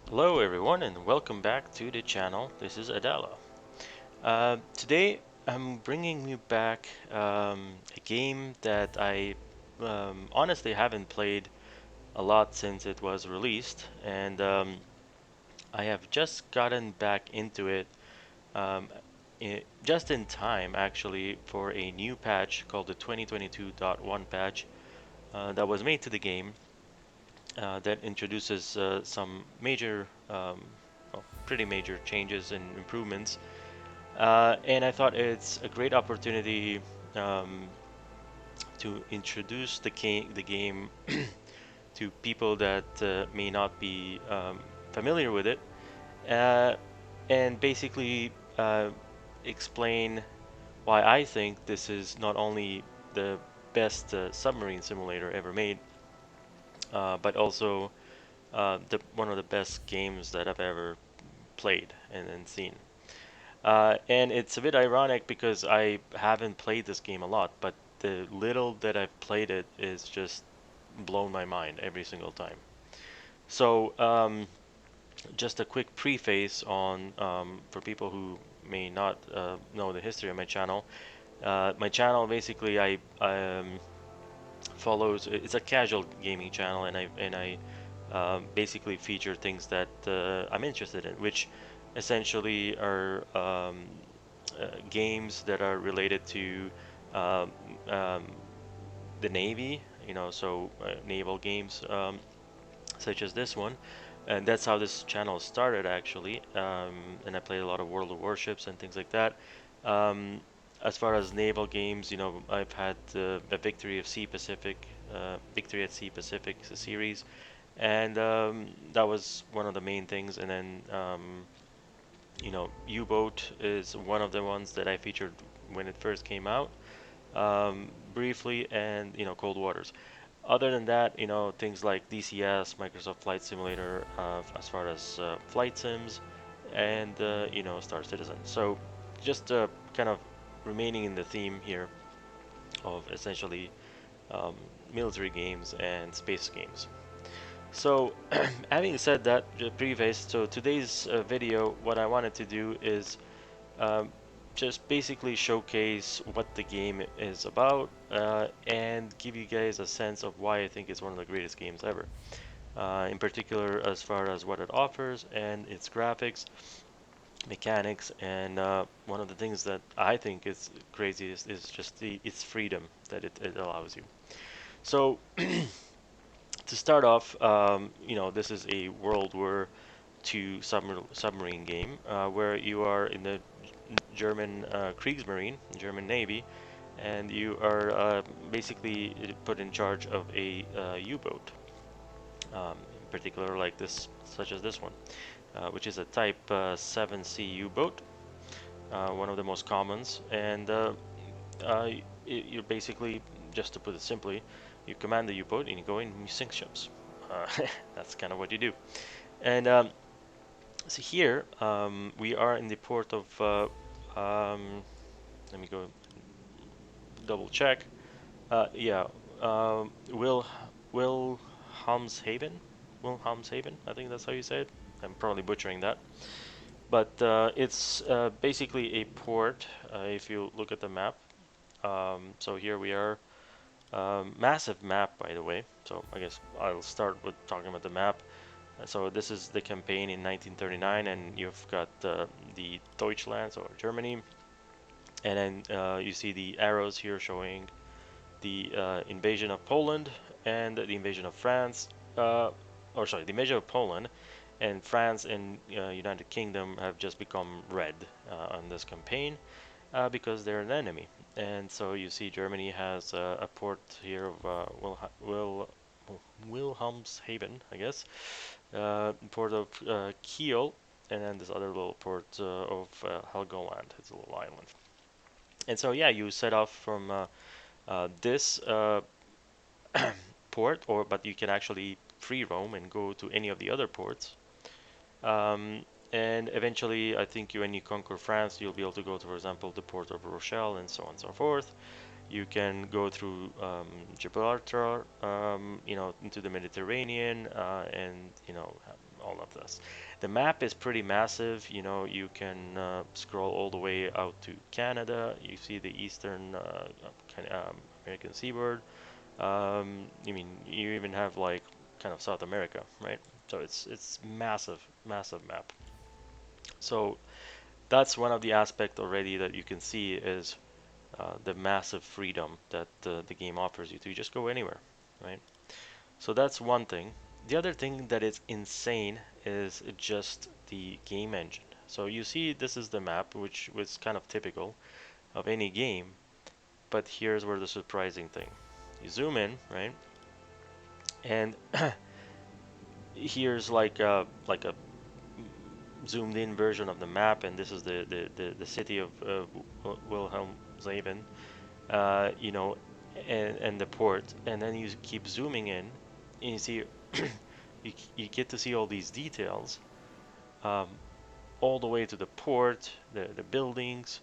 Hello everyone and welcome back to the channel. This is Adela. Today I'm bringing you back a game that I honestly haven't played a lot since it was released, and I have just gotten back into it um, just in time actually for a new patch called the 2022.1 patch that was made to the game that introduces some major, well, pretty major changes and improvements. And I thought it's a great opportunity um, to introduce the game to people that may not be familiar with it, uh, and basically explain why I think this is not only the best submarine simulator ever made, but also one of the best games that I've ever played and seen. And it's a bit ironic because I haven't played this game a lot, but the little that I've played it is just blown my mind every single time. So, just a quick preface on for people who may not know the history of my channel. My channel basically I follows. It's a casual gaming channel, and I basically feature things that I'm interested in, which essentially are games that are related to um, um, the Navy, so naval games such as this one. And that's how this channel started actually. And I played a lot of World of Warships and things like that. Um, as far as naval games, I've had the Victory at Sea Pacific series, and that was one of the main things. And then U-Boat is one of the ones that I featured when it first came out, briefly, and Cold Waters. Other than that, things like DCS, Microsoft Flight Simulator, as far as flight sims, and Star Citizen. So just kind of remaining in the theme here of essentially um, military games and space games. So, having said that, preface, so today's video, what I wanted to do is um, just basically showcase what the game is about and give you guys a sense of why I think it's one of the greatest games ever. In particular, as far as what it offers and its graphics, mechanics, and one of the things that I think is crazy is just its freedom that it allows you. So, to start off, this is a World War II submarine game where you are in the German Kriegsmarine, German Navy, and you are basically put in charge of a U-boat, in particular like this, such as this one, which is a Type 7C U-boat, one of the most commons, and you're basically, just to put it simply, you command the U-boat and you go in and you sink ships. Uh, that's kind of what you do. And so here we are in the port of, let me go double check. Yeah, Will Wilhelmshaven, Wilhelmshaven. I think that's how you say it. I'm probably butchering that, but it's basically a port. If you look at the map, so here we are. Massive map, by the way. So I guess I'll start with talking about the map. So this is the campaign in 1939, and you've got the Deutschland, or Germany, and then you see the arrows here showing the invasion of Poland and the invasion of France, or sorry, the invasion of Poland, and France and United Kingdom have just become red on this campaign because they're an enemy. And so you see Germany has a port here of Wilhelmshaven, I guess, port of Kiel, and then this other little port of Helgoland. It's a little island. And so yeah, you set off from this port, but you can actually free roam and go to any of the other ports. Um, and eventually, I think when you conquer France, you'll be able to go to, for example, the port of Rochelle and so on and so forth. You can go through Gibraltar, into the Mediterranean, and all of this. The map is pretty massive. You can scroll all the way out to Canada. You see the eastern American seaboard. You even have like kind of South America, right? So it's massive, massive map. So that's one of the aspects already that you can see is the massive freedom that the game offers you to just go anywhere, right? So that's one thing. The other thing that is insane is just the game engine. So you see, this is the map, which was kind of typical of any game, but here's where the surprising thing. You zoom in, right? And here's like a zoomed in version of the map, and this is the city of Wilhelmshaven, uh, you know, and the port, and then you keep zooming in, and you see you get to see all these details, um, all the way to the port, the buildings,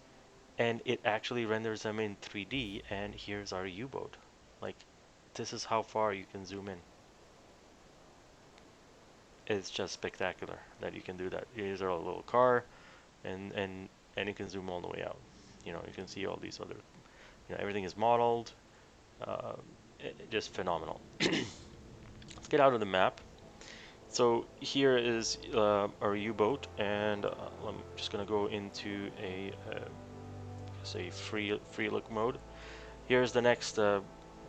and it actually renders them in 3D. And here's our U-boat. Like, this is how far you can zoom in. It's just spectacular that you can do that. Here's our little car, and you can zoom all the way out. You can see all these other, everything is modeled. Uh, just phenomenal. Let's get out of the map. So here is our U-boat, and I'm just gonna go into a say free look mode. Here's the next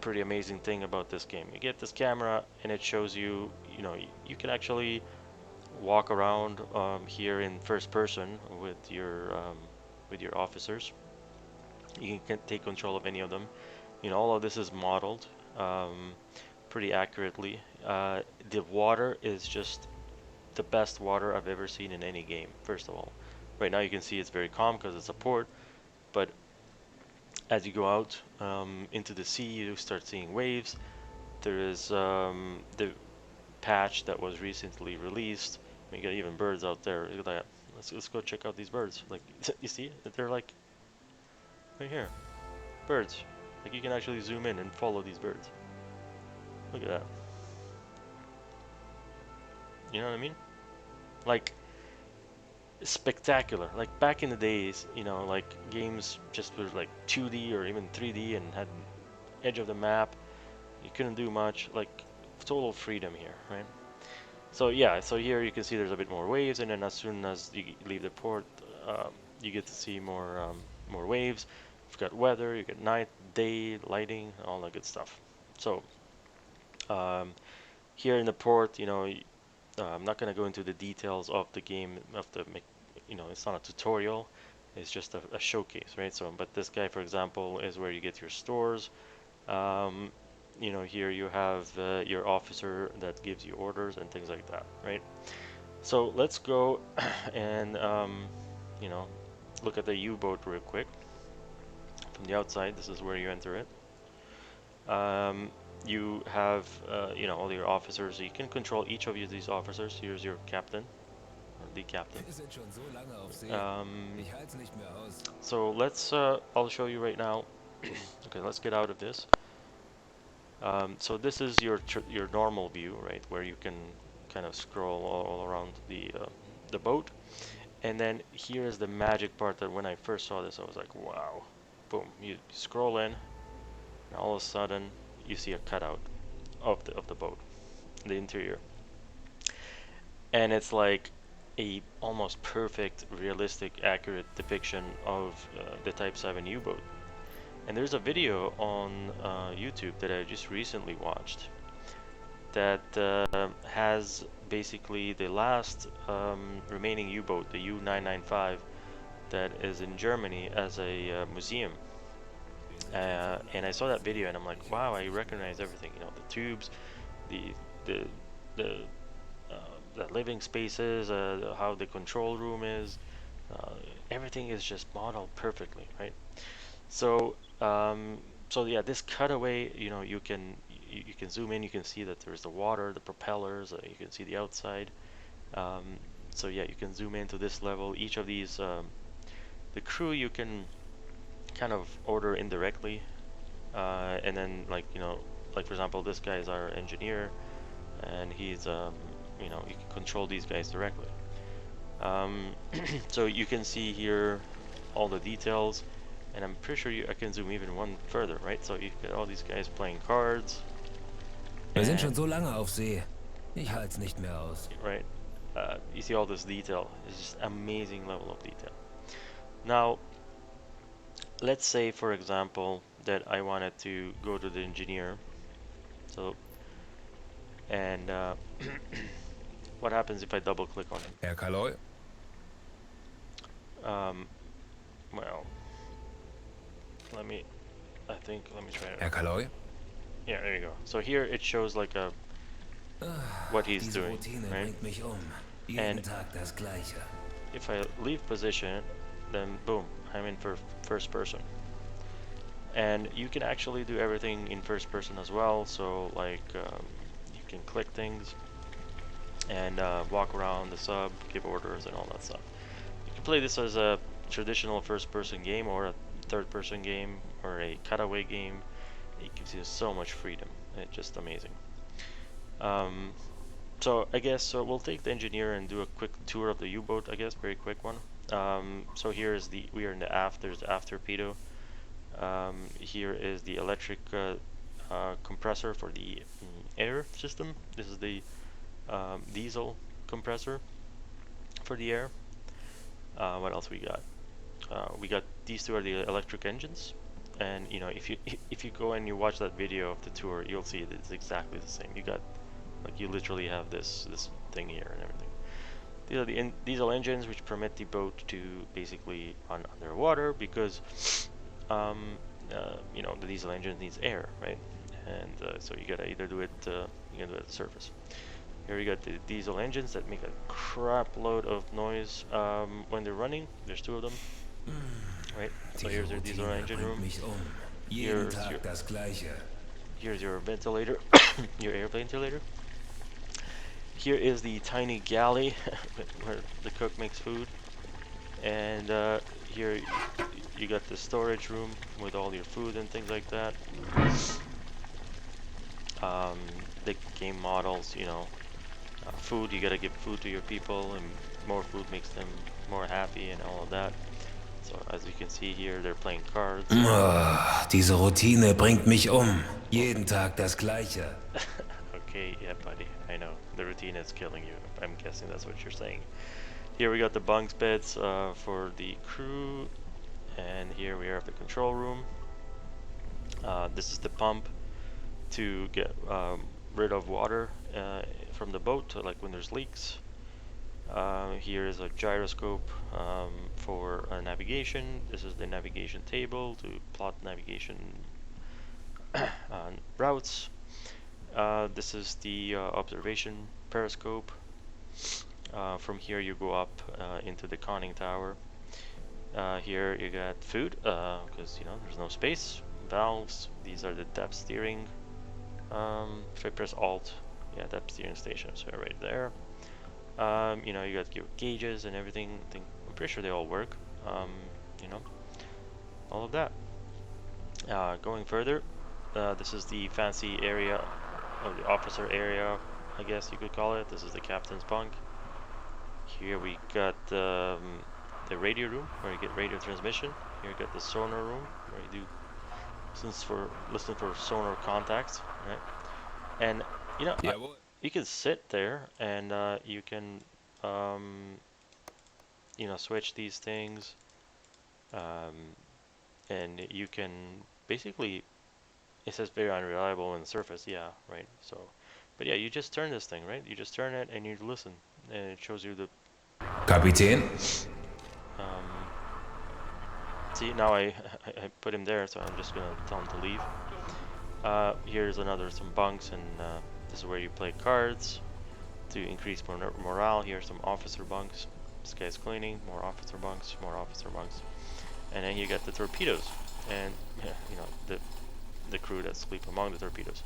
pretty amazing thing about this game. You get this camera, and it shows you, you can actually walk around here in first person with your officers. You can take control of any of them. All of this is modeled um, pretty accurately. The water is just the best water I've ever seen in any game. First of all, right now you can see it's very calm because it's a port, but as you go out into the sea, you start seeing waves. There is the patch that was recently released. You got even birds out there. Look at that. Let's go check out these birds. Like, you see, they're like right here, birds. Like, you can actually zoom in and follow these birds. Look at that. You know what I mean? Like, spectacular. Like back in the days, like games just were like 2D or even 3D and had edge of the map. You couldn't do much. Like, total freedom here, right? So yeah, so here you can see there's a bit more waves, and then as soon as you leave the port, you get to see more waves. You've got weather, you get night, day, lighting, all that good stuff. So um, here in the port, I'm not going to go into the details of the game, it's not a tutorial. It's just a showcase, right? So, but this guy, for example, is where you get your stores. Um, here you have your officer that gives you orders and things like that, right? So let's go and you know, look at the U-boat real quick from the outside. This is where you enter it. You have all your officers. You can control each of these officers. Here's your captain or the captain. So let's I'll show you right now. Okay, let's get out of this. So this is your normal view, right, where you can kind of scroll all around the boat. And then here is the magic part that when I first saw this, I was like, wow. Boom, you scroll in, and all of a sudden you see a cutout of the boat, the interior. And it's like a almost perfect, realistic, accurate depiction of the Type 7 U-boat. And there's a video on YouTube that I just recently watched that has basically the last remaining U-boat, the U-995, that is in Germany as a museum. And I saw that video and I'm like, wow, I recognize everything. The tubes, the the the the living spaces, how the control room is, uh, everything is just modeled perfectly, right? So so yeah, this cutaway, you can zoom in, you can see that there's the water, the propellers, you can see the outside. Um, so yeah, you can zoom into this level. Each of these, the crew you can kind of order indirectly. and then like like for example, this guy is our engineer, and he's you can control these guys directly. So you can see here all the details, and I'm pretty sure I can zoom even one further, right? So you get all these guys playing cards. Wir sind schon so lange auf See. Ich halt's nicht mehr aus. Right? You see all this detail. It's just amazing level of detail. Now, let's say, for example, that I wanted to go to the engineer. So, and what happens if I double click on him? Herr Kaloy? Well, let me try it. Herr Kaloy? Yeah, there you go. So here it shows like what he's doing, right? And Tag das Gleiche. if I leave position, then boom, I'm in first person. And you can actually do everything in first person as well. So like you can click things and walk around the sub, give orders and all that stuff. You can play this as a traditional first person game or a third person game or a cutaway game. It gives you so much freedom. It's just amazing. So I guess we'll take the engineer and do a quick tour of the U-boat, I guess, very quick one. So here is we are in the aft, there's the aft torpedo. Here is the electric compressor for the air system. This is the diesel compressor for the air. What else we got? We got these two are the electric engines, and if you go and you watch that video of the tour, you'll see that it's exactly the same. You literally have this thing here and everything. These are the diesel engines which permit the boat to basically underwater because the diesel engine needs air, right? And so you gotta either do it at the surface. Here we got the diesel engines that make a crap load of noise when they're running. There's two of them, right? So here's your diesel engine room. Here's your ventilator, your air ventilator. Here is the tiny galley where the cook makes food, and here you got the storage room with all your food and things like that. The game models, food, you gotta give food to your people, and more food makes them more happy and all of that. So as you can see here, they're playing cards. Diese Routine bringt mich Jeden Tag das Gleiche. Okay, yeah, buddy, I know. The routine is killing you. I'm guessing that's what you're saying. Here we got the bunks beds for the crew, and here we have the control room. This is the pump to get rid of water from the boat, like when there's leaks. Here is a gyroscope for navigation. This is the navigation table to plot navigation routes. This is the observation periscope. From here you go up into the conning tower. Here you got food because there's no space. Valves. These are the depth steering. If I press Alt, yeah, depth steering stations are right there. You got your gauges and everything. I'm pretty sure they all work. All of that. Going further, this is the fancy area, or the officer area, I guess you could call it. This is the captain's bunk. Here we got the radio room where you get radio transmission. Here you got the sonar room where you do listen for sonar contacts, right? And you can sit there and you can switch these things, and you can basically, it says very unreliable on the surface, yeah, right? So, but yeah, you just turn this thing, right? You just turn it and you listen, and it shows you the Kapitän? See, now I put him there, so I'm just gonna tell him to leave. Here's some bunks, and this is where you play cards to increase morale. Here's some officer bunks. This guy's cleaning. More officer bunks. More officer bunks. And then you got the torpedoes, and the crew that sleep among the torpedoes.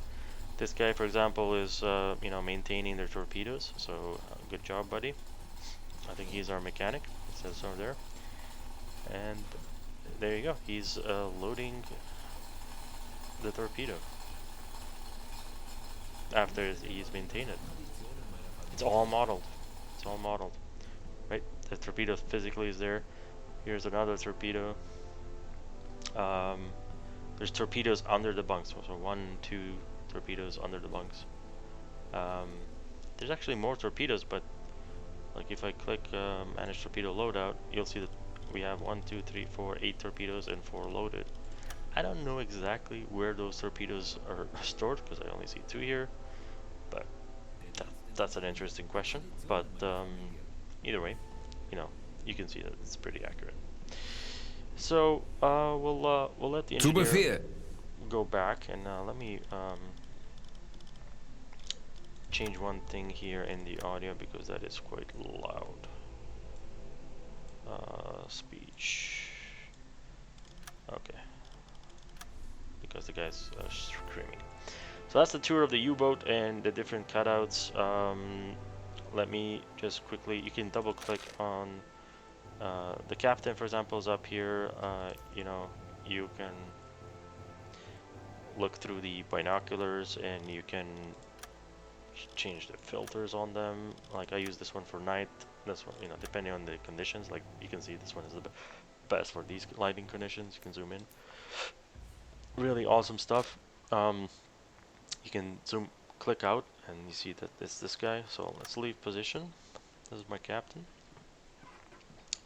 This guy, for example, is maintaining their torpedoes. So good job, buddy. I think he's our mechanic. It says over there. And there you go. He's loading the torpedo after he's maintained it. It's all modeled. It's all modeled, right? The torpedo physically is there. Here's another torpedo. There's torpedoes under the bunks. So 1, 2 torpedoes under the bunks. There's actually more torpedoes, but like if I click manage torpedo loadout, you'll see that we have 1, 2, 3, 4, 8 torpedoes and 4 loaded. I don't know exactly where those torpedoes are stored because I only see 2 here, but that's an interesting question. But either way, you know, you can see that it's pretty accurate. So we'll let the Zu engineer Befehl. go back and let me change one thing here in the audio because that is quite loud. Speech. Okay. Because the guy's screaming. So that's the tour of the U-boat and the different cutouts. Let me just quickly, you can double click on the captain, for example, is up here. You know, you can look through the binoculars and you can change the filters on them. Like I use this one for night. This one, you know, depending on the conditions, like you can see this one is the best for these lighting conditions. You can zoom in. Really awesome stuff. You can click out and you see that it's this guy. So let's leave position. This is my captain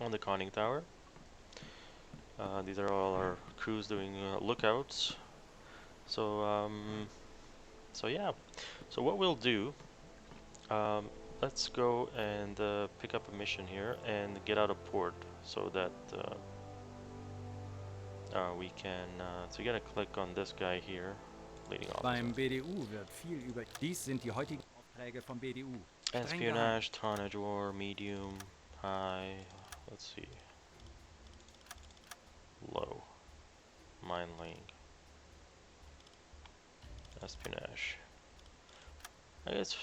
on the conning tower. These are all our crews doing lookouts. So so yeah. So what we'll do, let's go and pick up a mission here and get out of port so that we can. So you gotta click on this guy here, leading Beim officer. BDU wird viel über... Dies sind die heutigen Aufträge vom BDU. Streng geheim. Espionage, tonnage war, medium, high. Let's see. Low. Mine laying. Espionage. I guess.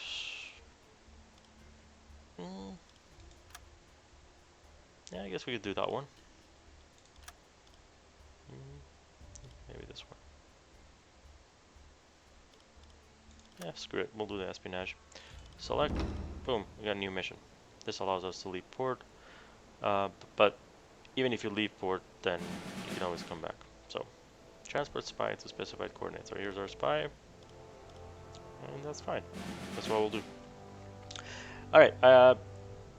Yeah, I guess we could do that one. Maybe this one. Yeah, screw it. We'll do the espionage. Select. Boom. We got a new mission. This allows us to leave port. But even if you leave port, then you can always come back. So, transport spy to specified coordinates. So here's our spy. And that's fine. That's what we'll do. Alright,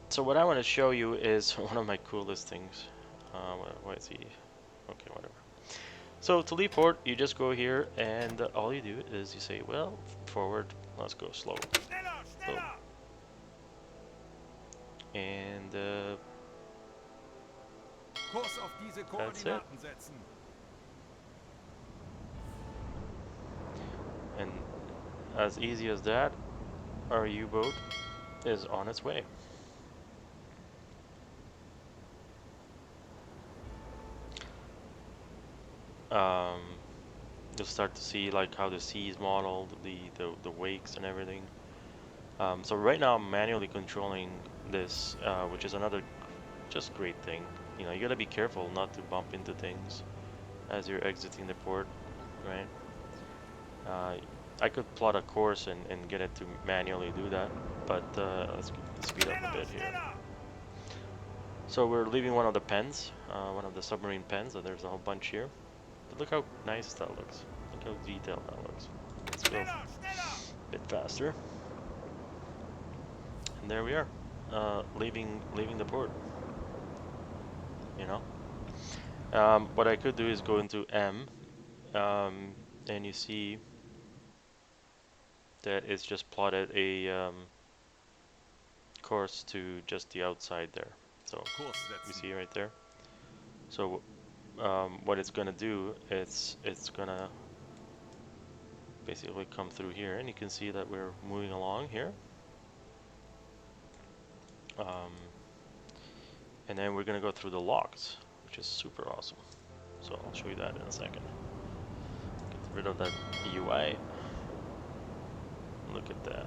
so what I want to show you is one of my coolest things. Why is he? Okay, whatever. So to leave port, you just go here and all you do is you say, well, forward, let's go slow. Boom. And Kurs auf diese Koordinaten setzen. And as easy as that, our U-boat is on its way. You'll start to see like how the sea is modeled, the wakes and everything. So right now I'm manually controlling this, which is another just great thing. You know, you gotta be careful not to bump into things as you're exiting the port, right? I could plot a course and get it to manually do that, but let's speed up a bit here. So we're leaving one of the pens, one of the submarine pens, and there's a whole bunch here. But look how nice that looks. Look how detailed that looks. Let's go a bit faster. And there we are, leaving the port. You know, what I could do is go into M, and you see that it's just plotted a course to just the outside there. So you see right there. So what it's gonna do, it's gonna basically come through here, and you can see that we're moving along here. And then we're gonna go through the logs, which is super awesome. So I'll show you that in a second. Get rid of that UI. Look at that.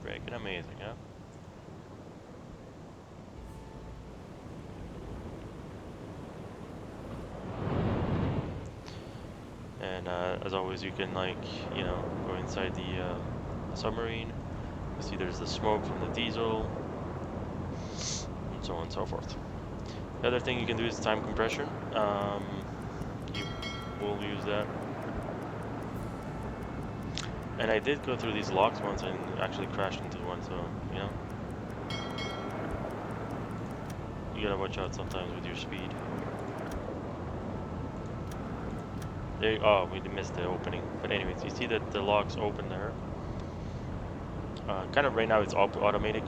Freaking amazing, huh? as always, you can like, you know, go inside the submarine. You see there's the smoke from the diesel, and so on and so forth. The other thing you can do is time compression. You will use that. And I did go through these locks once and actually crashed into one, so, you know. You gotta watch out sometimes with your speed. There, oh, we missed the opening. But anyways, you see that the locks open there. Kind of right now it's automated,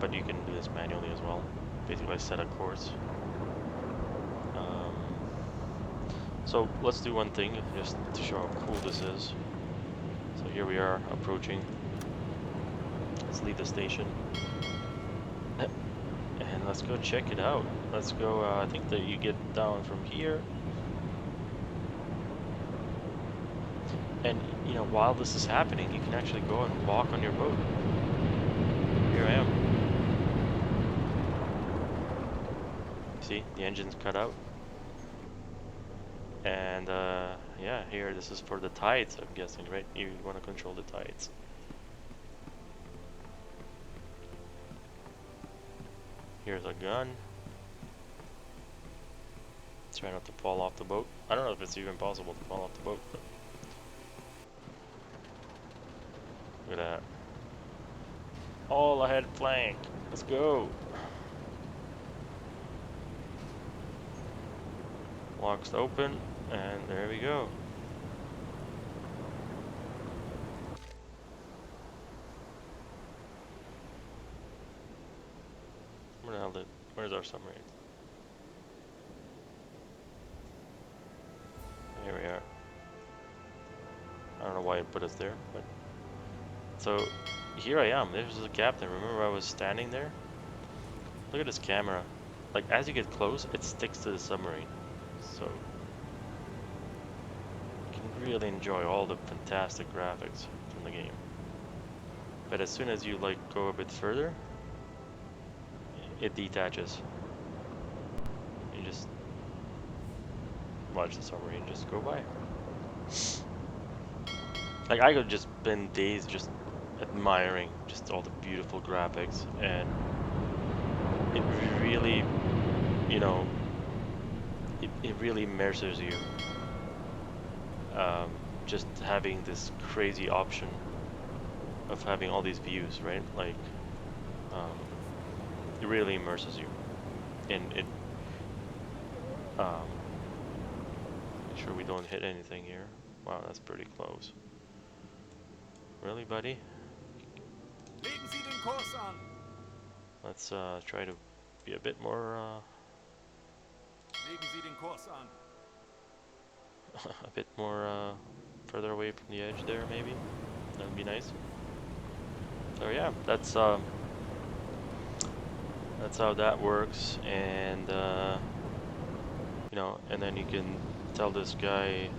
but you can do this manually as well. Basically, I set a course. So let's do one thing just to show how cool this is. So here we are approaching. Let's leave the station. And let's go check it out. Let's go, I think that you get down from here. And, you know, while this is happening, you can actually go and walk on your boat. Here I am. See, the engine's cut out. And, yeah, here, this is for the tides, I'm guessing, right? You want to control the tides. Here's a gun. Try not to fall off the boat. I don't know if it's even possible to fall off the boat, but look at that. All ahead flank. Let's go. Locks open, and there we go. Where the hell did? Where's our submarine? Here we are. I don't know why it put us there, but so here I am. There's the captain. Remember I was standing there? Look at this camera. Like as you get close, it sticks to the submarine. So you can really enjoy all the fantastic graphics from the game. But as soon as you like go a bit further, it detaches. You just watch the submarine just go by. Like I could just spend days just admiring just all the beautiful graphics, and it really, you know, it really immerses you. Just having this crazy option of having all these views, right? Like, it really immerses you, and it. Make sure we don't hit anything here. Wow, that's pretty close. Really, buddy? Legen Sie den Kurs an. Let's try to be a bit more. Legen Sie den Kurs an. A bit more further away from the edge there, maybe. That would be nice. So yeah, that's how that works, and you know, and then you can tell this guy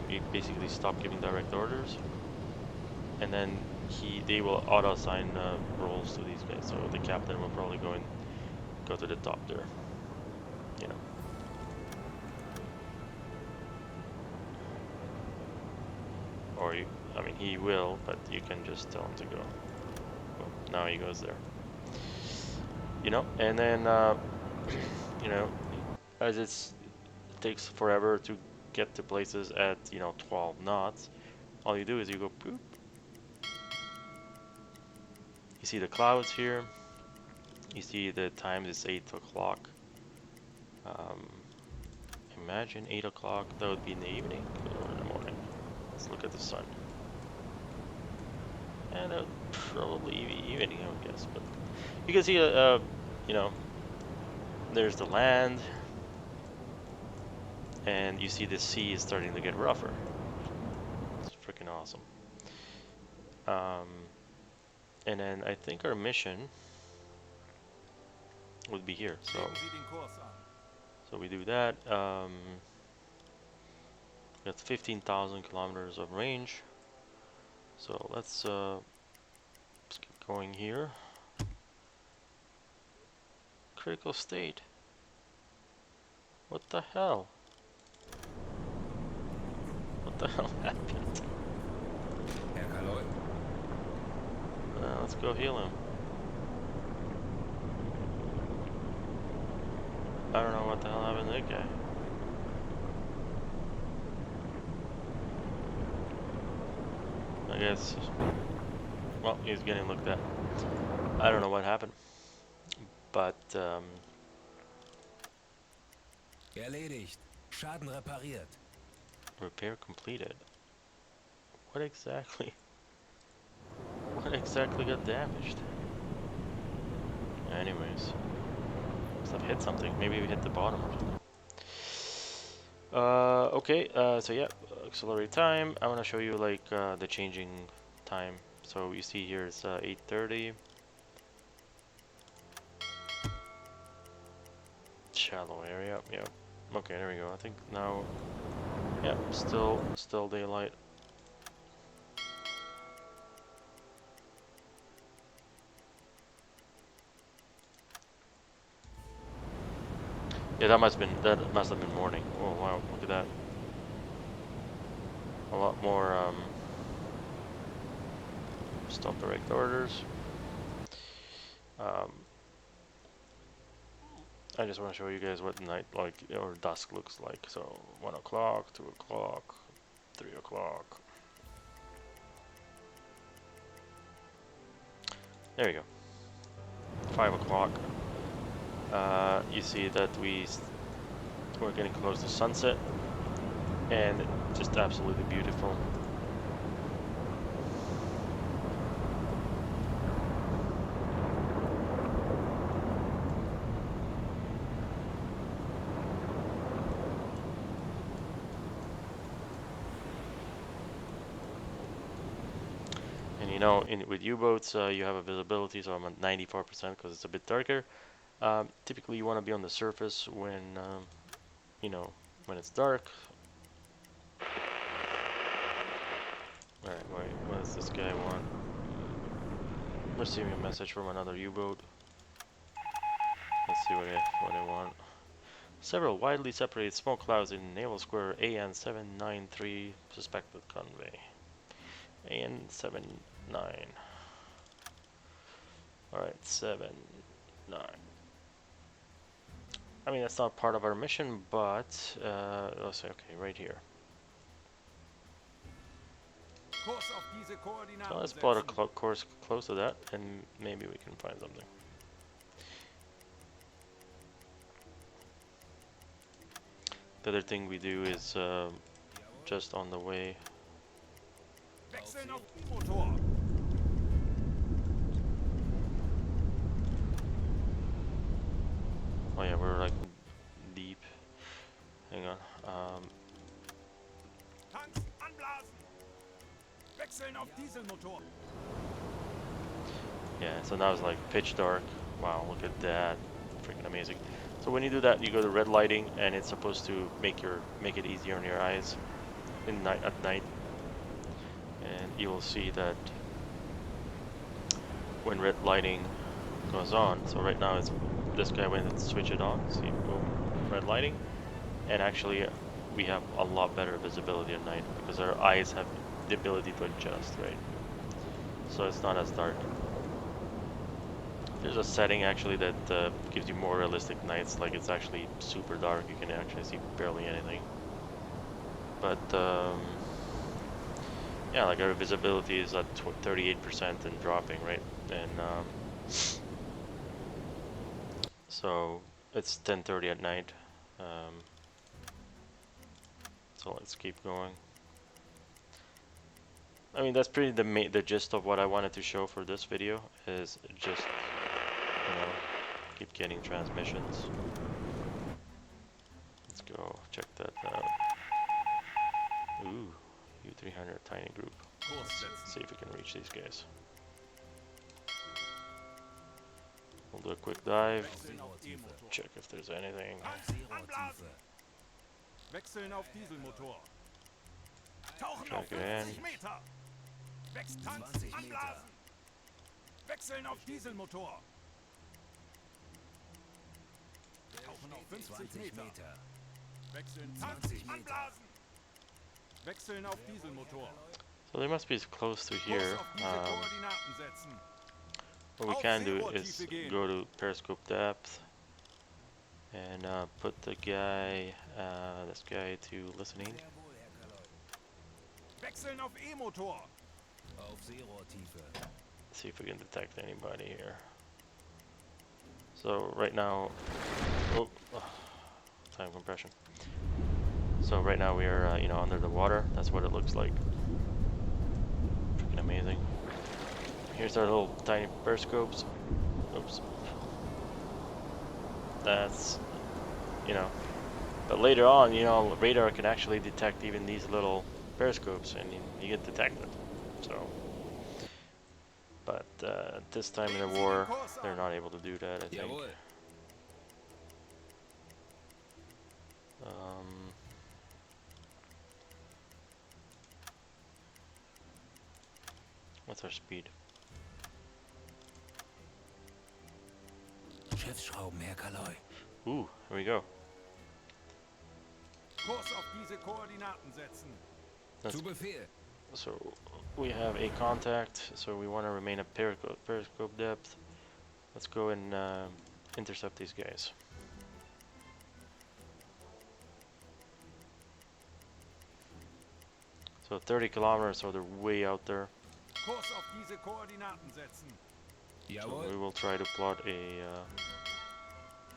you basically stop giving direct orders, and then they will auto assign roles to these guys. So the captain will probably go to the top there, you know. Or I mean, he will, but you can just tell him to go. Well, now he goes there. You know, and then, you know, as it takes forever to get to places at, you know, 12 knots, all you do is you go boop. You see the clouds here. You see the time is 8 o'clock. Imagine 8 o'clock, that would be in the evening or in the morning. Let's look at the sun. And it would probably be evening, I would guess. But you can see, you know, there's the land, and you see the sea is starting to get rougher. It's freaking awesome. And then I think our mission would be here. So we do that. That's 15,000 kilometers of range. So let's keep going here. Critical state. What the hell? What the hell happened? Herr Kaloy? Let's go heal him. I don't know what the hell happened to that guy. I guess, well, he's getting looked at. I don't know what happened, but Erledigt. Schaden repariert. repair completed. What exactly? What exactly got damaged? Anyways, must have hit something. Maybe we hit the bottom or something. Okay. So yeah, accelerate time. I want to show you like the changing time. So you see here it's 8:30. Shallow area. Yeah. Okay, there we go. I think now, yeah, still daylight. Yeah, that must have been morning. Oh wow, look at that. A lot more stop direct orders. I just want to show you guys what night like or dusk looks like. So 1 o'clock, 2 o'clock, 3 o'clock. There you go. 5 o'clock. You see that we're getting close to sunset, and just absolutely beautiful. And you know, with U-boats, you have a visibility, so I'm at 94% because it's a bit darker. Typically, you want to be on the surface when, you know, when it's dark. Alright, wait, what does this guy want? Receiving a message from another U-boat. Let's see what they want. Several widely separated smoke clouds in Naval Square AN 793 suspected convoy. AN 79. Alright, 7-9. I mean, that's not part of our mission, but let's say, okay, right here. So let's plot a course close to that, and maybe we can find something. The other thing we do is just on the way. Oh yeah, we're like deep. Hang on. Yeah, so now it's like pitch dark. Wow, look at that. Freaking amazing. So when you do that, you go to red lighting, and it's supposed to make it easier on your eyes at night. And you will see that when red lighting goes on. So right now it's this guy when it switch it on. See, boom, red lighting, and actually we have a lot better visibility at night because our eyes have the ability to adjust, right? So it's not as dark. There's a setting actually that gives you more realistic nights, like it's actually super dark, you can actually see barely anything. But yeah, like our visibility is at 38% and dropping, right? And so it's 10:30 at night. So let's keep going. I mean, that's pretty the gist of what I wanted to show for this video, is just, you know, keep getting transmissions. Let's go check that out. Ooh, U-300 tiny group. Let's see if we can reach these guys. We'll do a quick dive, check if there's anything. Wechseln auf Dieselmotor. Tauchen auf 50 Meter. Tanzen anblasen. Wechseln auf Dieselmotor. Tauchen auf 50 Meter. Wechseln, tanzen, anblasen. Wechseln auf Dieselmotor. So they must be close to Kurs here. auf diese Koordinaten setzen. What we Auf can do is Seerohrtiefe gehen. go to periscope depth and put the guy, this guy to listening. Wechseln auf E-Motor. Auf Seerohrtiefe. See if we can detect anybody here. So right now, oh, time compression. So right now we are, you know, under the water. That's what it looks like. Freaking amazing. Here's our little tiny periscopes. Oops. That's, you know, but later on, you know, radar can actually detect even these little periscopes, and you get detected. So, but this time in the war, they're not able to do that, I think. Jawohl. What's our speed? Schiffsschrauben, Herr Kaloi. Ooh, here we go. Kurs auf diese Koordinaten setzen. That's, Zu Befehl. so we have a contact, so we want to remain at periscope depth. Let's go and intercept these guys. So 30 kilometers, so they're way out there. Kurs auf diese Koordinaten setzen. So Jawohl. we will try to plot a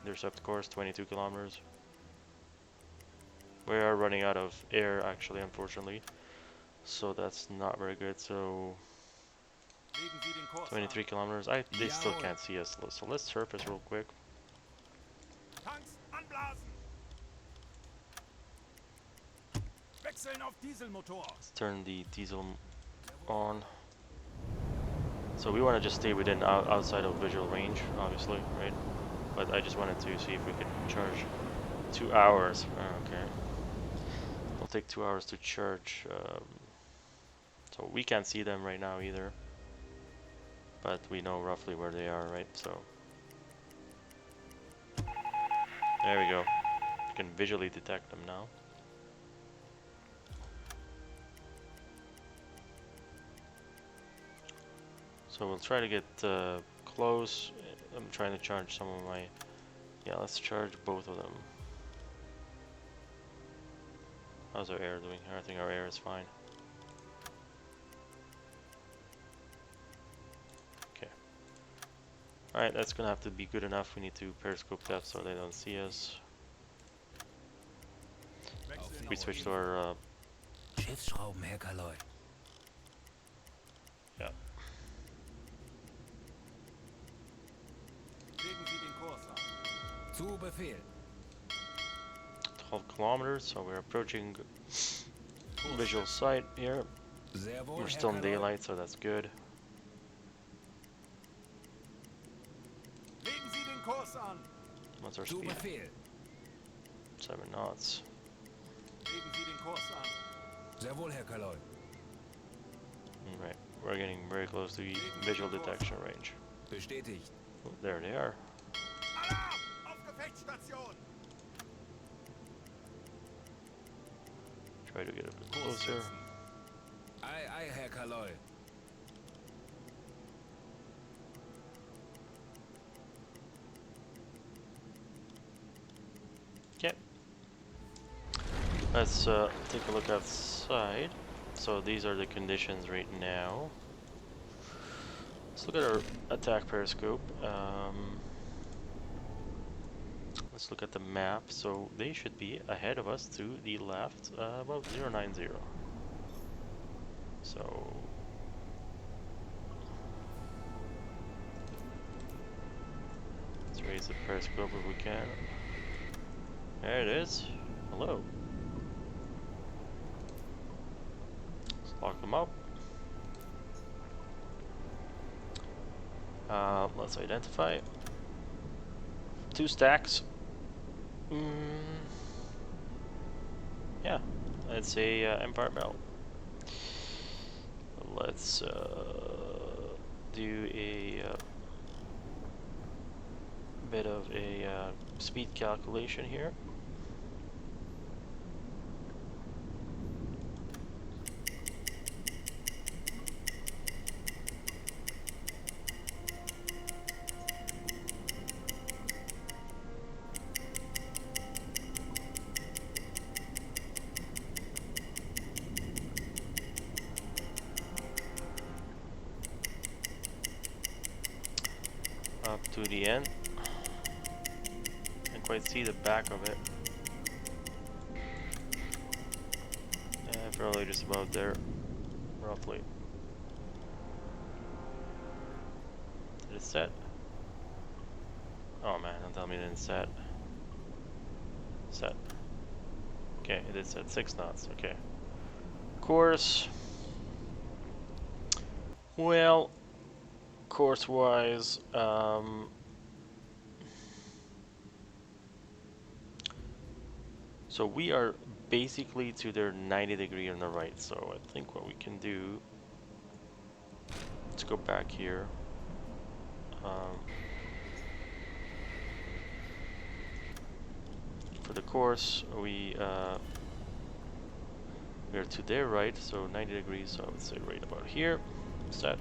intercept course, 22 kilometers. We are running out of air, actually, unfortunately. So that's not very good. So Legen Sie den Kurs 23 an. kilometers. They still Jawohl. can't see us. So let's surface real quick. Tanks anblasen. Wechseln auf Dieselmotor. Let's turn the diesel on. So we want to just stay within outside of visual range, obviously, right? But I just wanted to see if we could charge 2 hours. Okay. It'll take 2 hours to charge. So we can't see them right now either. But we know roughly where they are, right? So there we go. You can visually detect them now. So we'll try to get close. I'm trying to charge some of my... Yeah, let's charge both of them. How's our air doing? I think our air is fine. Okay. Alright, that's gonna have to be good enough. We need to periscope depth so they don't see us. Wechseln We auf switch to our... Schiffsschrauben, Herr Kaloi. yeah. Legen Sie den Kurs an. Zu Befehl. 12 kilometers, so we're approaching visual sight here. Sehr wohl, We're Herr still in Kaloi. daylight, so that's good. Legen Sie den Kurs an. What's our Zu speed? Befehl. 7 knots. Legen Sie den Kurs an. Sehr wohl, Herr Kaloi. Right, we're getting very close to the visual detection range. Bestätigt. Oh, there they are. Alarm! Auf Gefechtsstation! Try to get a bit Kurs closer. setzen. Ei, ei, Herr Kaloi. Okay. Let's take a look outside. So these are the conditions right now. Let's look at our attack periscope. Let's look at the map. So they should be ahead of us to the left, about 090. So let's raise the periscope if we can. There it is. Hello. Let's lock them up. Let's identify. 2 stacks. Yeah, it's a Empire Belt. Let's do a bit of a speed calculation here. to the end. Can't quite see the back of it. Probably just about there, roughly. Did it set? Oh man, don't tell me it didn't set. Set. Okay, it did set 6 knots. Okay. Course. Well, course-wise, so we are basically to their 90 degree on the right. So I think what we can do, let's go back here. For the course, we are to their right, so 90 degrees. So I would say right about here. Set.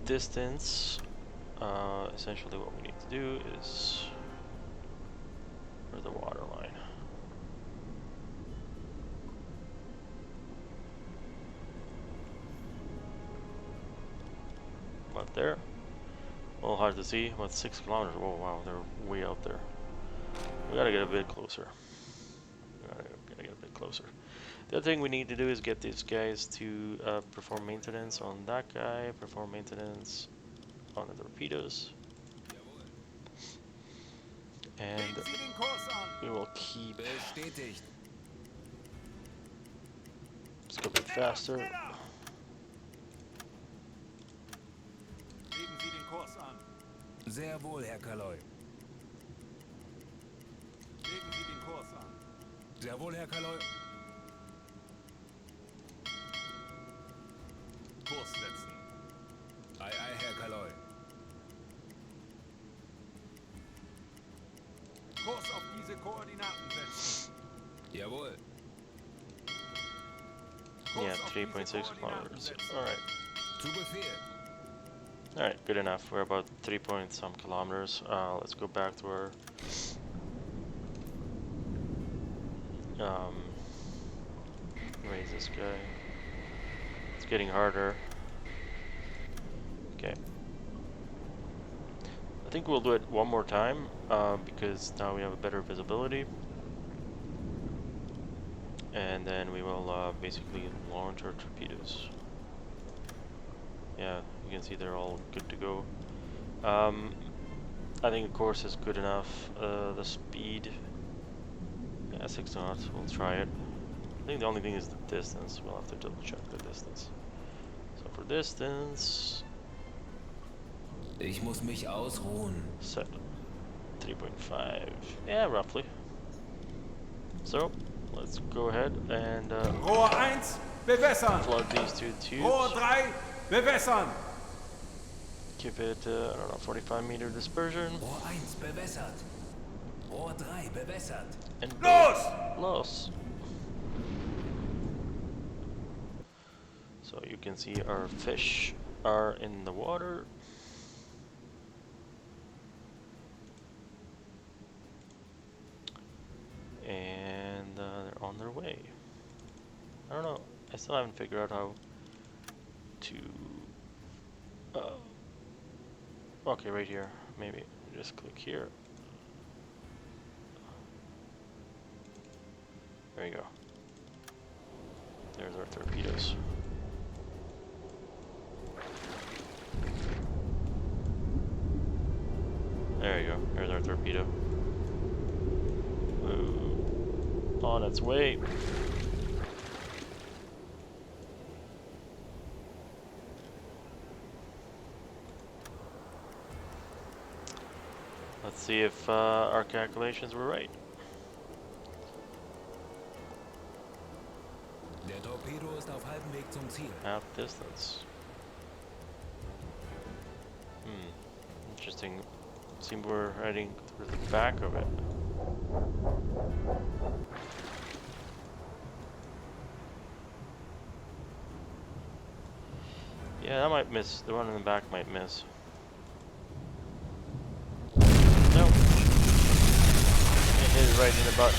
Distance. Essentially, what we need to do is for the water line. About there. A little hard to see. About 6 kilometers. Oh wow, they're way out there. We gotta get a bit closer. Gotta get a bit closer. The other thing we need to do is get these guys to perform maintenance on that guy, perform maintenance on the torpedoes, and we will keep. Let's go a bit faster. Sehr wohl, Herr Kaloy. Legen Sie den Kurs an. Sehr wohl, Herr Kaloy. Kurs setzen. Ei, ei, Herr Kaloy. Kurs auf diese Koordinaten setzen. Jawohl. Yeah, 3.6 kilometers. Alright. Zu Befehl. Alright, good enough. We're about 3 point some kilometers. Let's go back to our raise this guy. It's getting harder. Okay. I think we'll do it one more time because now we have a better visibility. And then we will basically launch our torpedoes. Yeah, you can see they're all good to go. I think the course is good enough. The speed, yeah, 6 knots. We'll try it. I think the only thing is the distance. We'll have to double check the distance. So for distance, Ich muss mich ausruhen. set 3.5. Yeah, roughly. So let's go ahead and Rohr 1, bewässern. plug these two Rohr tubes. 3, bewässern. Give it, I don't know, 45-meter dispersion. Rohr 1 bewässert. Rohr 3 bewässert. And Los! los. So you can see our fish are in the water. And they're on their way. I don't know. I still haven't figured out how to. Okay, right here. Maybe just click here. There you go. There's our torpedoes. There you go. There's our torpedo. Ooh. On its way. Let's see if our calculations were right. Der Torpedo ist auf halbem Weg zum Ziel. Half distance. Interesting. Seems we're heading through the back of it. Yeah, that might miss. The one in the back might miss. Nope. It hit it right in the butt.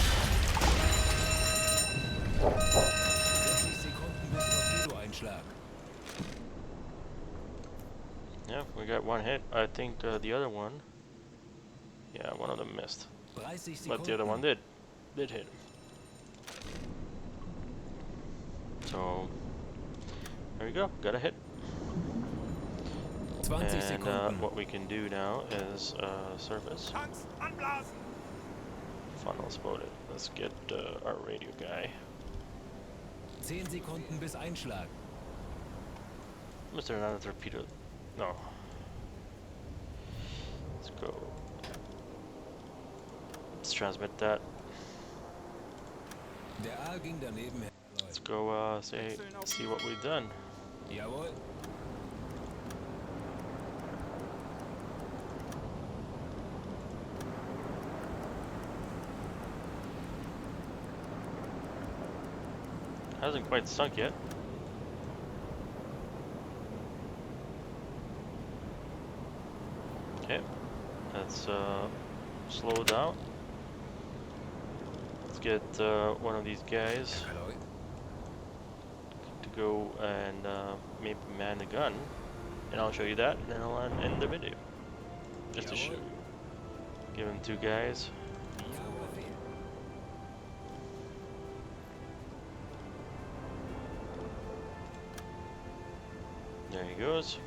60 Sekunden bis Torpedoeinschlag. Yeah, Yeah, we got one hit. I think the other one, yeah, one of them missed, 30 but the other one Sekunden. did hit him. So there we go, got a hit. 20 And Sekunden. what we can do now is surface. Funnel spotted. Let's get our radio guy. 10 Sekunden bis Einschlag. Mr. Another torpedo. No. Let's go. Let's transmit that. Der Aal ging daneben her. Let's go see what we've done. Jawohl. Hasn't quite sunk yet. Okay, let's slow down. Let's get one of these guys Hallo. to go and maybe man the gun, and I'll show you that, and then I'll end the video. Just to show you. Give him 2 guys. Jawohl. There he goes.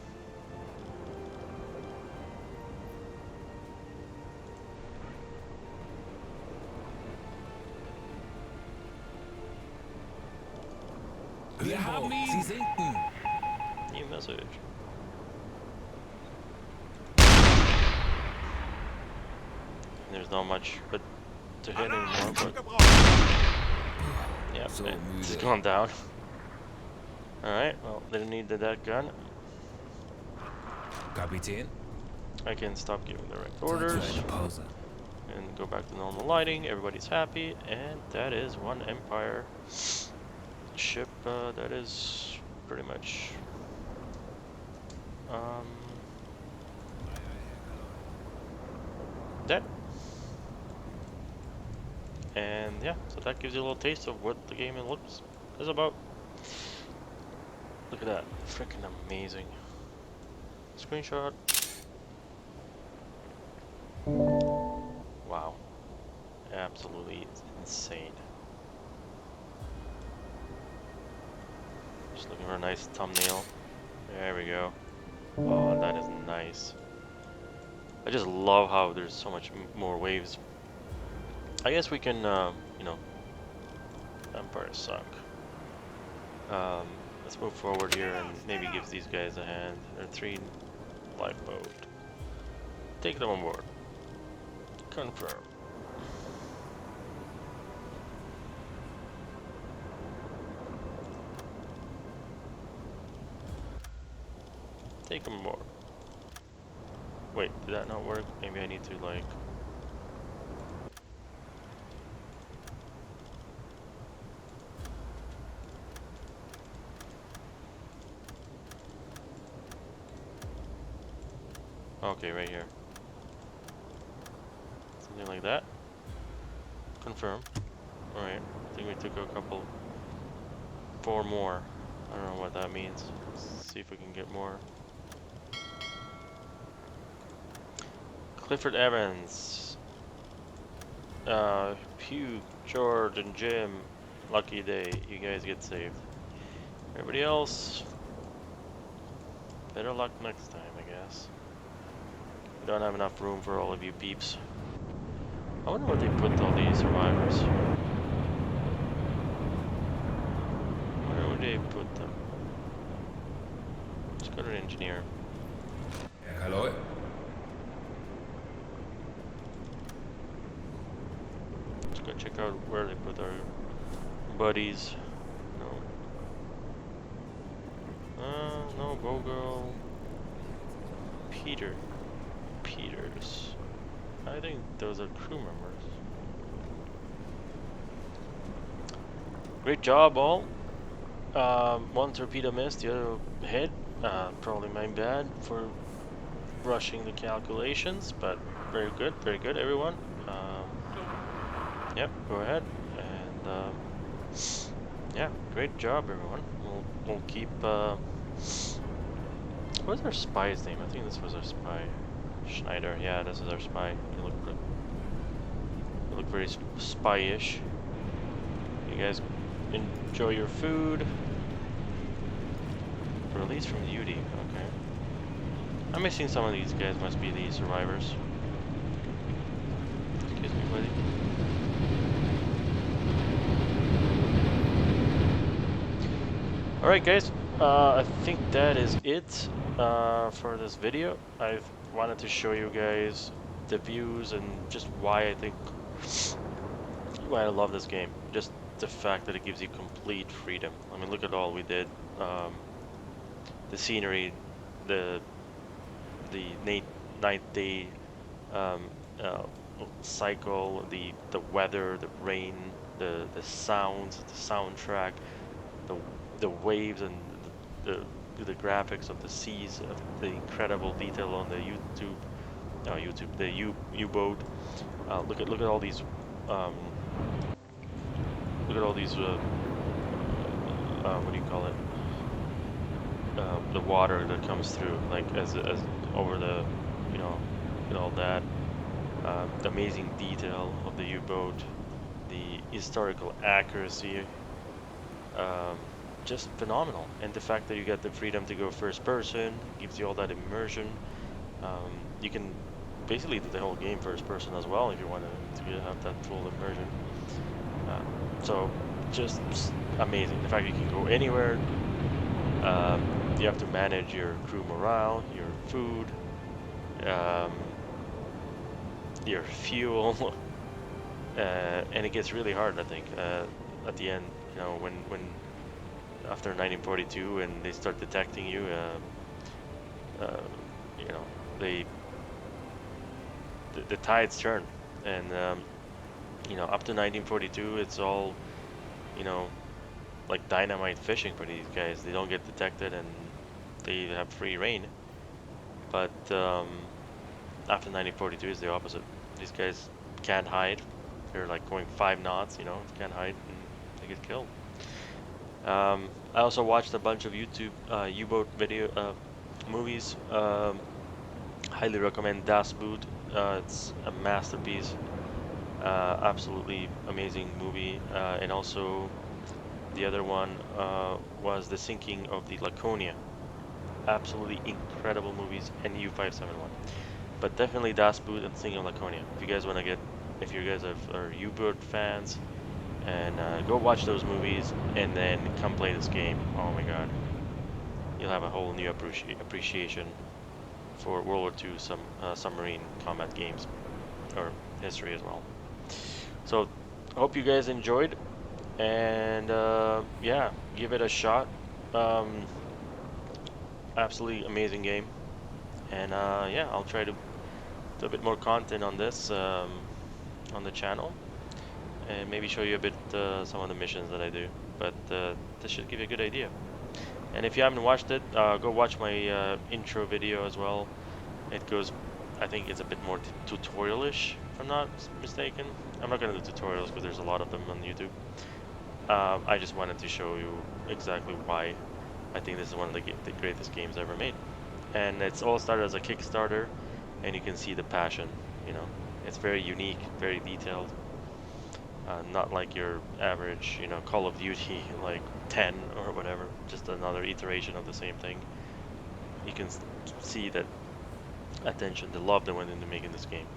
Wir haben ihn. Sie sinken. New message. There's not much but to hit anymore, but yeah, So it's müde. gone down. Alright, well, didn't need that gun. Kapitän. I can stop giving the right Zeit für orders eine Pause. and go back to normal lighting. Everybody's happy, and that is one Empire ship that is pretty much dead. And yeah, so that gives you a little taste of what the game is about. Look at that, freaking amazing. Screenshot. Wow, absolutely insane. Just looking for a nice thumbnail. There we go. Oh, that is nice. I just love how there's so much more waves. I guess we can, you know, Empire sunk. Let's move forward here and maybe give these guys a hand. They're 3 lifeboat. Take them on board. Confirm. Take them on board. Wait, did that not work? Maybe I need to like... Okay, right here. Something like that. Confirm. Alright, I think we took a couple... 4 more. I don't know what that means. Let's see if we can get more. Clifford Evans. Hugh, George, and Jim. Lucky day. You guys get saved. Everybody else... better luck next time, I guess. We don't have enough room for all of you peeps. I wonder where they put all these survivors. Where would they put them? Let's go to the engineer. Hallo. Let's go check out where they put our buddies. No. No, Bogo. Peters. I think those are crew members. Great job, all. One torpedo missed, the other hit. Probably my bad for rushing the calculations, but very good, everyone. Yep, go ahead, and yeah, great job, everyone. We'll keep What was our spy's name? I think this was our spy. Schneider. Yeah, this is our spy. You look very spy-ish. You guys enjoy your food. Released from duty. Okay. I'm missing some of these guys. Must be the survivors. Excuse me, buddy. Alright guys, I think that is it for this video. I wanted to show you guys the views and just why I think, why I love this game. Just the fact that it gives you complete freedom. I mean, look at all we did. The scenery, the night day um, uh, cycle, the weather, the rain, the sounds, the soundtrack, the the waves and the the graphics of the seas, of the incredible detail on the the U-boat. Look at all these um, look at all these what do you call it? The water that comes through, like as over the, you know, and all that. The amazing detail of the U-boat, the historical accuracy, um, just phenomenal. And the fact that you get the freedom to go first person gives you all that immersion. You can basically do the whole game first person as well if you want to have that full immersion. So just amazing. The fact you can go anywhere. You have to manage your crew morale, your food, um, your fuel, and it gets really hard. I think at the end, you know, when after 1942 and they start detecting you, you know, the tides turn, and you know, up to 1942, it's all, you know, like dynamite fishing for these guys. They don't get detected and they have free reign. But after 1942 is the opposite. These guys can't hide. They're like going 5 knots, you know, can't hide, and they get killed. I also watched a bunch of YouTube U-boat video movies. Highly recommend Das Boot. It's a masterpiece. Absolutely amazing movie. And also the other one was The Sinking of the Laconia. Absolutely incredible movies, and U571. But definitely Das Boot and Sinking of Laconia. If you guys want to get, if you guys are U-boat fans, and go watch those movies, and then come play this game. Oh my God, you'll have a whole new appreciation for World War II submarine combat games, or history as well. So, I hope you guys enjoyed, and yeah, give it a shot. Um, Absolutely amazing game, and yeah, I'll try to do a bit more content on this on the channel, and maybe show you a bit some of the missions that I do. But this should give you a good idea. And if you haven't watched it, go watch my intro video as well. It goes, I think it's a bit more tutorial-ish, if I'm not mistaken. I'm not gonna do tutorials because there's a lot of them on YouTube. I just wanted to show you exactly why I think this is one of the greatest games ever made. And it's all started as a Kickstarter, and you can see the passion, you know. It's very unique, very detailed. Not like your average, you know, Call of Duty like 10 or whatever, just another iteration of the same thing. You can see that attention, the love that went into making this game.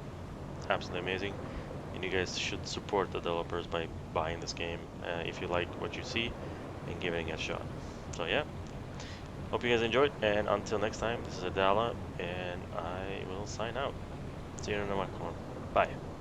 Absolutely amazing. And you guys should support the developers by buying this game if you like what you see and giving it a shot. So yeah, hope you guys enjoyed, and until next time, this is Adala, and I will sign out. See you in the next one. Bye.